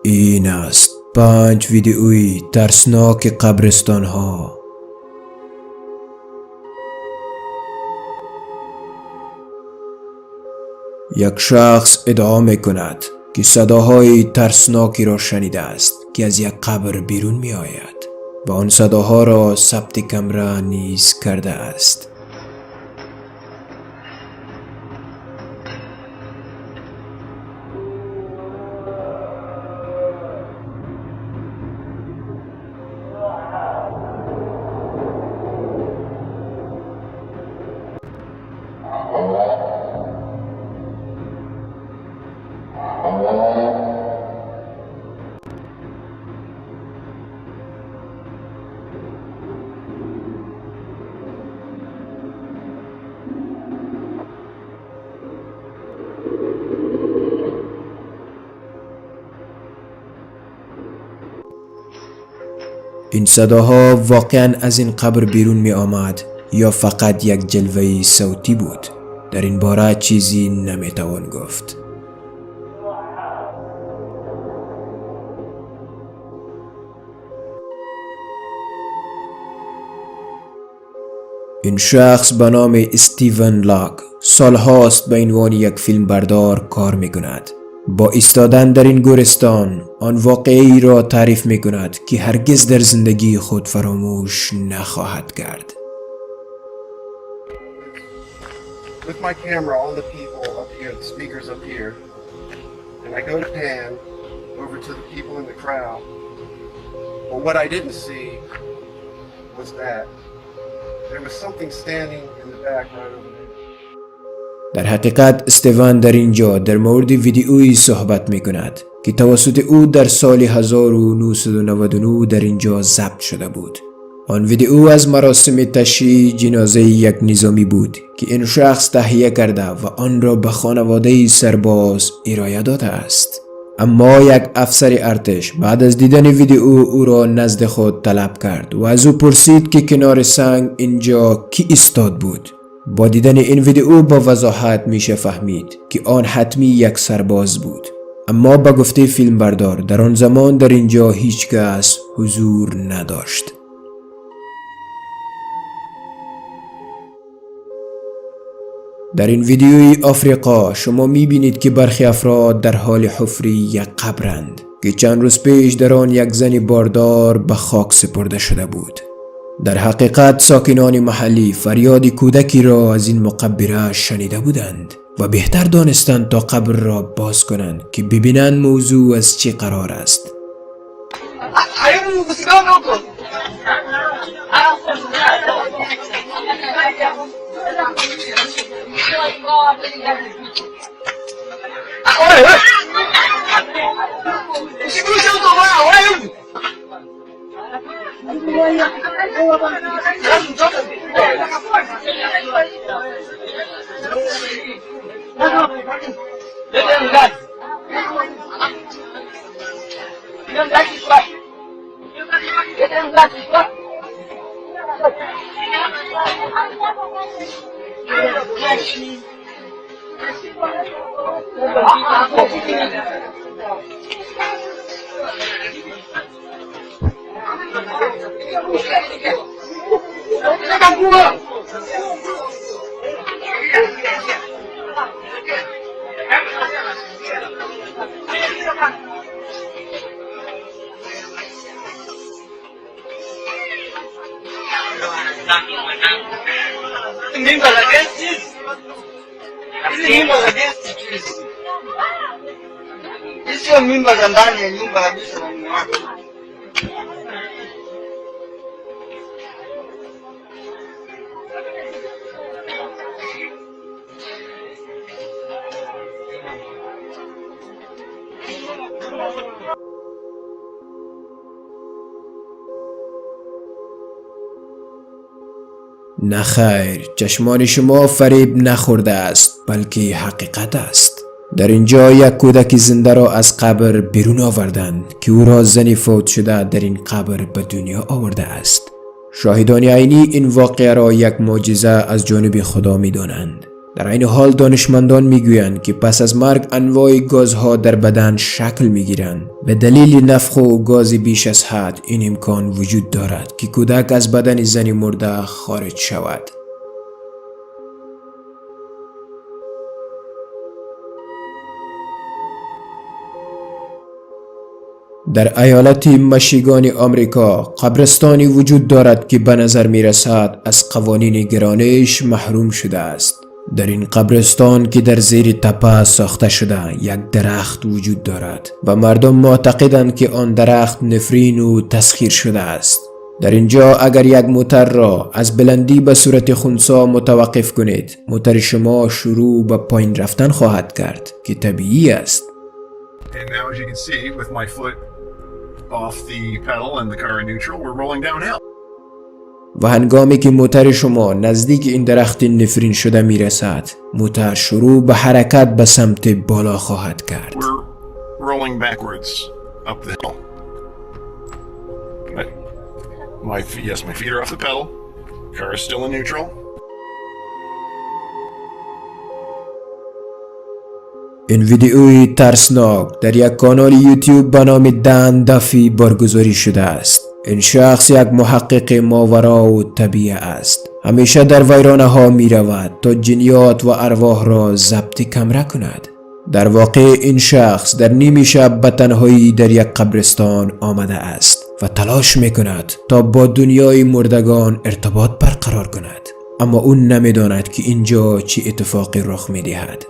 این است 5 ویدئوی ترسناک قبرستان ها. یک شخص ادعا می کند که صداهای ترسناکی را شنیده است که از یک قبر بیرون می آید و آن صداها را ثبت کامera نیز کرده است. این صداها واقعا از این قبر بیرون می آمد یا فقط یک جلوه صوتی بود؟ در این باره چیزی نمی توان گفت. این شخص به نام استیون لاک سالهاست به عنوان یک فیلم بردار کار می کند. با ایستادن در این گورستان آن واقعی را تعریف می کند که هرگز در زندگی خود فراموش نخواهد کرد. With my camera on the people up here, the speakers up here, and I go to pan over to the people in the crowd. But what I didn't see was that there was something standing in the back right over there. در حقیقت استیون در اینجا در مورد ویدئویی صحبت می کند که توسط او در سال 1999 در اینجا ضبط شده بود. آن ویدئو از مراسم تشییع جنازه یک نظامی بود که این شخص تهیه کرده و آن را به خانواده سرباز ارائه داده است. اما یک افسر ارتش بعد از دیدن ویدئو او را نزد خود طلب کرد و از او پرسید که کنار سنگ اینجا کی ایستاد بود. با دیدن این ویدئو با وضاحت میشه فهمید که آن حتمی یک سرباز بود. اما با گفته فیلم بردار در آن زمان در اینجا هیچ کس حضور نداشت. در این ویدیوی آفریقا شما میبینید که برخی افراد در حال حفر یک قبرند که چند روز پیش در آن یک زن باردار به خاک سپرده شده بود. در حقیقت ساکنان محلی فریاد کودکی را از این مقبره شنیده بودند و بهتر دانستند تا قبر را باز کنند که ببینند موضوع از چه قرار است. Sio mimba za ndani ya nyumba kabisa na mume wake. نخیر، چشمان شما فریب نخورده است بلکه حقیقت است. در اینجا یک کودک زنده را از قبر بیرون آوردند که او را زنی فوت شده در این قبر به دنیا آورده است. شاهدان عینی این واقعه را یک معجزه از جانب خدا می دانند. در این حال دانشمندان میگویند که پس از مرگ انواع گازها در بدن شکل میگیرند. به دلیل نفخ و گاز بیش از حد این امکان وجود دارد که کودک از بدن زن مرده خارج شود. در ایالت مشیگان آمریکا قبرستانی وجود دارد که به نظر می رسد از قوانین گرانش محروم شده است. در این قبرستان که در زیر تپه ساخته شده یک درخت وجود دارد و مردم معتقدند که آن درخت نفرین و تسخیر شده است. در اینجا اگر یک موتر را از بلندی به صورت خنثی متوقف کنید، موتر شما شروع به پایین رفتن خواهد کرد که طبیعی است. And now as you can see, with my foot off the pedal and the car in neutral, we're rolling downhill. و هنگامی که موتر شما نزدیک این درخت نفرین شده می رسد، موتر شروع به حرکت به سمت بالا خواهد کرد. We're rolling backwards up the hill. But my feet are off the pedal. Car is still in neutral. این ویدیوی ترسناک در یک کانال یوتیوب به نام دن دافی برگزاری شده است. این شخص یک محقق ماورا و طبیعه است. همیشه در ویرانه ها می رود تا جنیات و ارواح را ضبط کمره کند. در واقع این شخص در نیمی شب به تنهایی در یک قبرستان آمده است و تلاش می کند تا با دنیای مردگان ارتباط برقرار کند، اما اون نمی داند که اینجا چه اتفاقی رخ می دهد.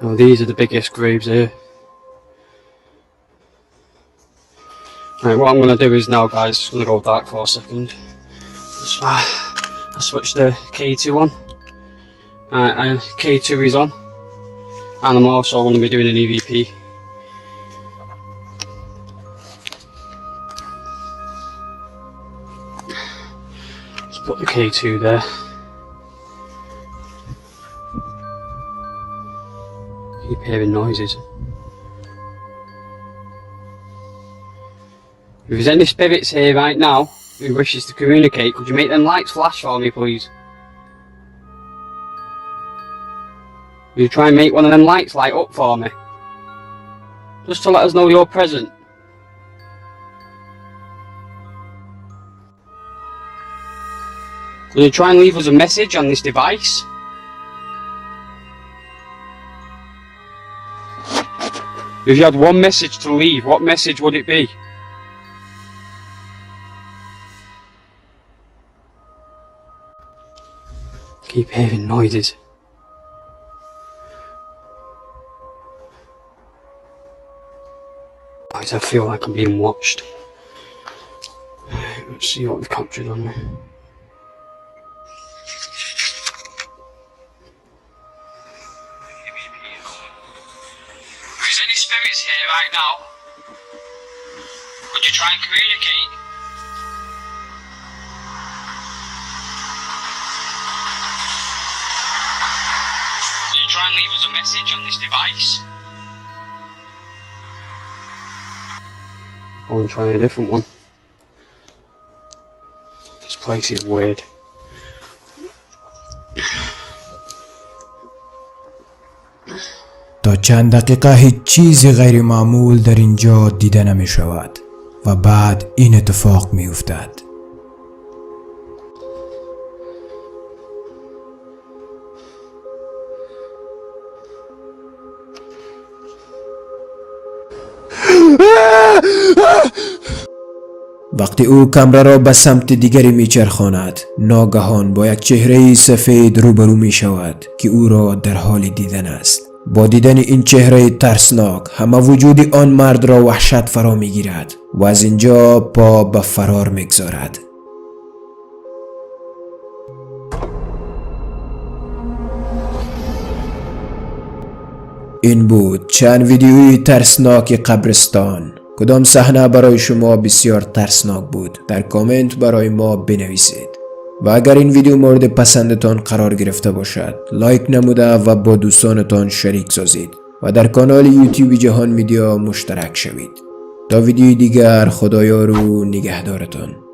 Well, these are the biggest graves here. Right, what I'm going to do is now, guys, just going to go dark for a second. I switched the K2 on. And K2 is on. And I'm also going to be doing an EVP. Let's put the K2 there. Keep hearing noises. If there's any spirits here right now who wishes to communicate, could you make them lights flash for me, please? Will you try and make one of them lights light up for me? Just to let us know you're present. Could you try and leave us a message on this device? If you had one message to leave, what message would it be? Keep hearing noises. Guys, I feel like I'm being watched. Let's see what we've captured on me. If there's any spirits here right now, could you try and communicate? Could you try and leave us a message on this device? I'll try a different one. This place is weird. تا چند دقیقه هیچ چیزی غیر معمول در اینجا دیده نمی شود و بعد این اتفاق می افتد. وقتی او کامرا را به سمت دیگری میچرخاند، ناگهان با یک چهره سفید روبرو می شود که او را در حال دیدن است. با دیدن این چهره ترسناک همه وجود آن مرد را وحشت فرا می گیرد و از اینجا پا به فرار می گذارد. این بود چند ویدیوی ترسناک قبرستان. کدام صحنه برای شما بسیار ترسناک بود؟ در کامنت برای ما بنویسید. و اگر این ویدیو مورد پسندتان قرار گرفته باشد لایک نموده و با دوستانتان شریک سازید و در کانال یوتیوب جهان میدیا مشترک شوید. تا ویدیوی دیگر خدایار و نگهدارتان.